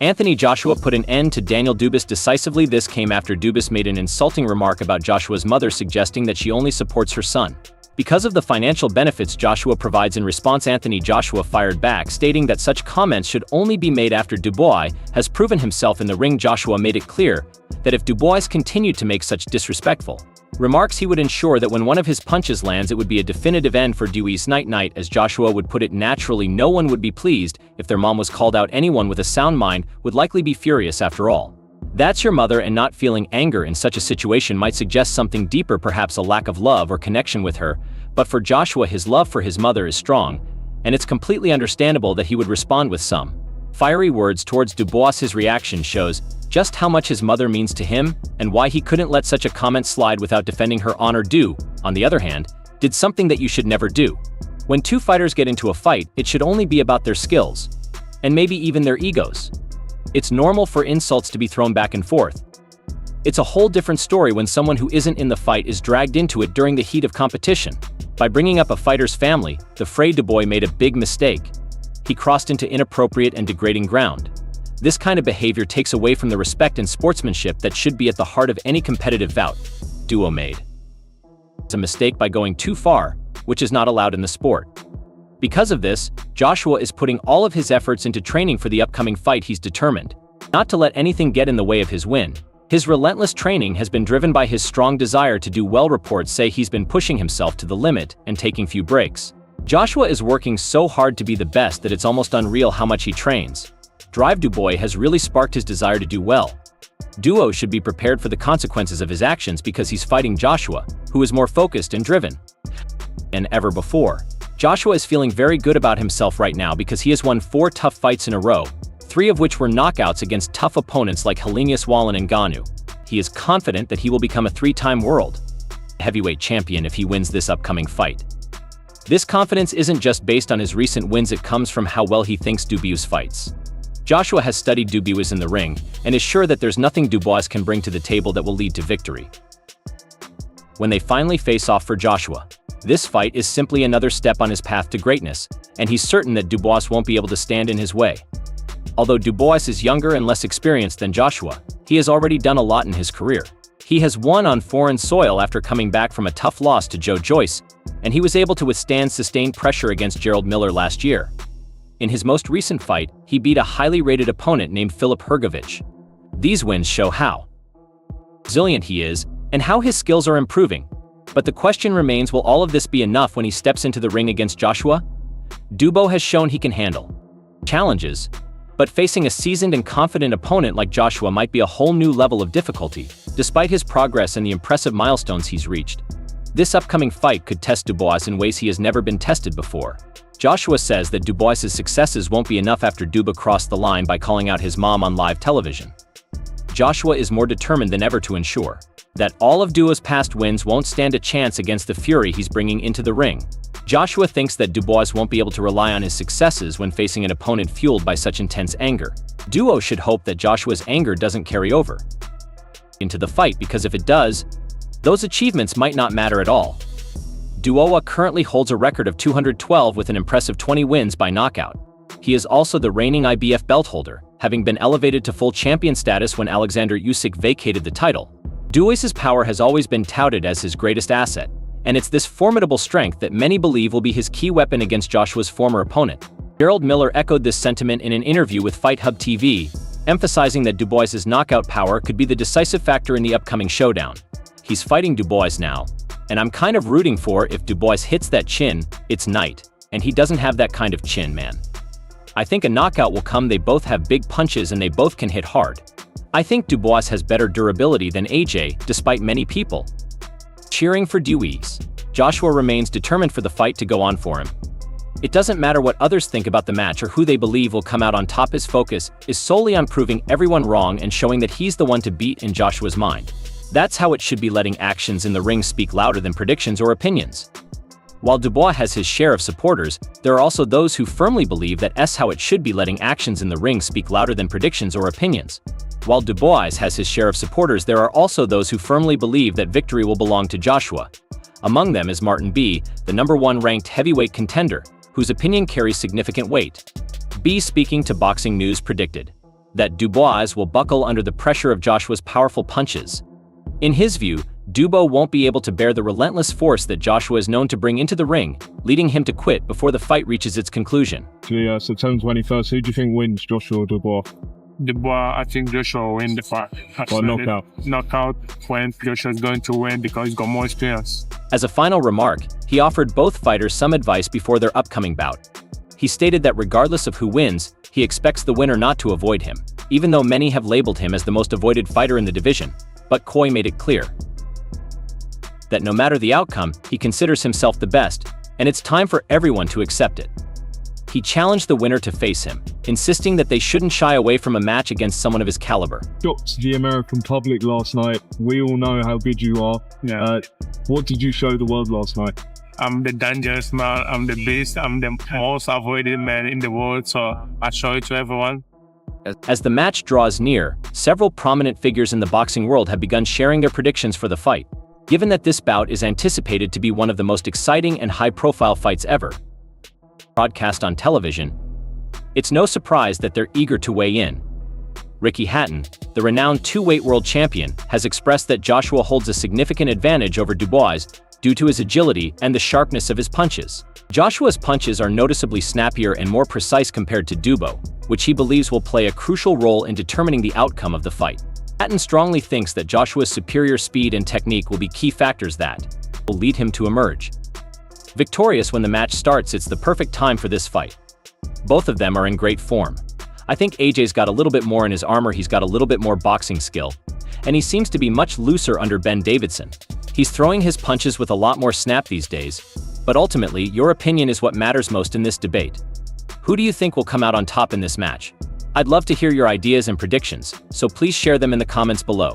Anthony Joshua put an end to Daniel Dubois decisively. This came after Dubois made an insulting remark about Joshua's mother, suggesting that she only supports her son because of the financial benefits Joshua provides. In response, Anthony Joshua fired back, stating that such comments should only be made after Dubois has proven himself in the ring. Joshua made it clear that if Dubois continued to make such disrespectful remarks, he would ensure that when one of his punches lands, it would be a definitive end for Dubois. Night, as Joshua would put it. Naturally, no one would be pleased if their mom was called out. Anyone with a sound mind would likely be furious. After all, that's your mother, and not feeling anger in such a situation might suggest something deeper, perhaps a lack of love or connection with her. But for Joshua, his love for his mother is strong, and it's completely understandable that he would respond with some fiery words towards Dubois. His reaction shows just how much his mother means to him and why he couldn't let such a comment slide without defending her honor. On the other hand, did something that you should never do. When two fighters get into a fight, it should only be about their skills, and maybe even their egos. It's normal for insults to be thrown back and forth. It's a whole different story when someone who isn't in the fight is dragged into it during the heat of competition. By bringing up a fighter's family, the Frey Dubois made a big mistake. He crossed into inappropriate and degrading ground. This kind of behavior takes away from the respect and sportsmanship that should be at the heart of any competitive bout. Dubois made a mistake by going too far, which is not allowed in the sport. Because of this, Joshua is putting all of his efforts into training for the upcoming fight. He's determined not to let anything get in the way of his win. His relentless training has been driven by his strong desire to do well. Reports say he's been pushing himself to the limit and taking few breaks. Joshua is working so hard to be the best that it's almost unreal how much he trains. Drive Dubois has really sparked his desire to do well. Duo should be prepared for the consequences of his actions because he's fighting Joshua, who is more focused and driven than ever before. Joshua is feeling very good about himself right now because he has won 4 tough fights in a row, 3 of which were knockouts against tough opponents like Helenius Wallin and Ngannou. He is confident that he will become a 3-time world heavyweight champion if he wins this upcoming fight. This confidence isn't just based on his recent wins, it comes from how well he thinks Dubois fights. Joshua has studied Dubois in the ring and is sure that there's nothing Dubois can bring to the table that will lead to victory. When they finally face off for Joshua, this fight is simply another step on his path to greatness, and he's certain that Dubois won't be able to stand in his way. Although Dubois is younger and less experienced than Joshua, he has already done a lot in his career. He has won on foreign soil after coming back from a tough loss to Joe Joyce, and he was able to withstand sustained pressure against Gerald Miller last year. In his most recent fight, he beat a highly rated opponent named Filip Hrgović. These wins show how resilient he is and how his skills are improving. But the question remains, will all of this be enough when he steps into the ring against Joshua? Dubois has shown he can handle challenges, but facing a seasoned and confident opponent like Joshua might be a whole new level of difficulty, despite his progress and the impressive milestones he's reached. This upcoming fight could test Dubois in ways he has never been tested before. Joshua says that Dubois' successes won't be enough after Dubois crossed the line by calling out his mom on live television. Joshua is more determined than ever to ensure that all of Dubois' past wins won't stand a chance against the fury he's bringing into the ring. Joshua thinks that Dubois won't be able to rely on his successes when facing an opponent fueled by such intense anger. Dubois should hope that Joshua's anger doesn't carry over into the fight, because if it does, those achievements might not matter at all. Dubois currently holds a record of 212 with an impressive 20 wins by knockout. He is also the reigning IBF belt holder, having been elevated to full champion status when Alexander Usyk vacated the title. Dubois' power has always been touted as his greatest asset, and it's this formidable strength that many believe will be his key weapon against Joshua's former opponent. Gerald Miller echoed this sentiment in an interview with Fight Hub TV, emphasizing that Dubois' knockout power could be the decisive factor in the upcoming showdown. He's fighting Dubois now, and I'm kind of rooting for if Dubois hits that chin, it's night, and he doesn't have that kind of chin, man. I think a knockout will come. They both have big punches and they both can hit hard. I think Dubois has better durability than AJ, despite many people cheering for Dubois. Joshua remains determined for the fight to go on for him. It doesn't matter what others think about the match or who they believe will come out on top. His focus is solely on proving everyone wrong and showing that he's the one to beat in Joshua's mind. That's how it should be, letting actions in the ring speak louder than predictions or opinions. While Dubois has his share of supporters, there are also those who firmly believe that that's how it should be, letting actions in the ring speak louder than predictions or opinions. While Dubois has his share of supporters, there are also those who firmly believe that victory will belong to Joshua. Among them is Martin B., the #1 ranked heavyweight contender, whose opinion carries significant weight. B, speaking to Boxing News, predicted that Dubois will buckle under the pressure of Joshua's powerful punches. In his view, Dubois won't be able to bear the relentless force that Joshua is known to bring into the ring, leading him to quit before the fight reaches its conclusion. September 21st, who do you think wins, Joshua or Dubois? Dubois, I think Joshua will win the fight. Or knockout? Knockout, when Joshua is going to win because he's got more experience. As a final remark, he offered both fighters some advice before their upcoming bout. He stated that regardless of who wins, he expects the winner not to avoid him, even though many have labeled him as the most avoided fighter in the division. But Coy made it clear that no matter the outcome, he considers himself the best, and it's time for everyone to accept it. He challenged the winner to face him, insisting that they shouldn't shy away from a match against someone of his caliber. Shocked the American public last night. We all know how good you are. Yeah. What did you show the world last night? I'm the dangerous man, I'm the beast, I'm the most avoided man in the world, so I show it to everyone. As the match draws near, several prominent figures in the boxing world have begun sharing their predictions for the fight. Given that this bout is anticipated to be one of the most exciting and high-profile fights ever broadcast on television, it's no surprise that they're eager to weigh in. Ricky Hatton, the renowned two-weight world champion, has expressed that Joshua holds a significant advantage over Dubois due to his agility and the sharpness of his punches. Joshua's punches are noticeably snappier and more precise compared to Dubois, which he believes will play a crucial role in determining the outcome of the fight. Hatton strongly thinks that Joshua's superior speed and technique will be key factors that will lead him to emerge victorious when the match starts. It's the perfect time for this fight. Both of them are in great form. I think AJ's got a little bit more in his armor, he's got a little bit more boxing skill, and he seems to be much looser under Ben Davidson. He's throwing his punches with a lot more snap these days, but ultimately, your opinion is what matters most in this debate. Who do you think will come out on top in this match? I'd love to hear your ideas and predictions, so please share them in the comments below.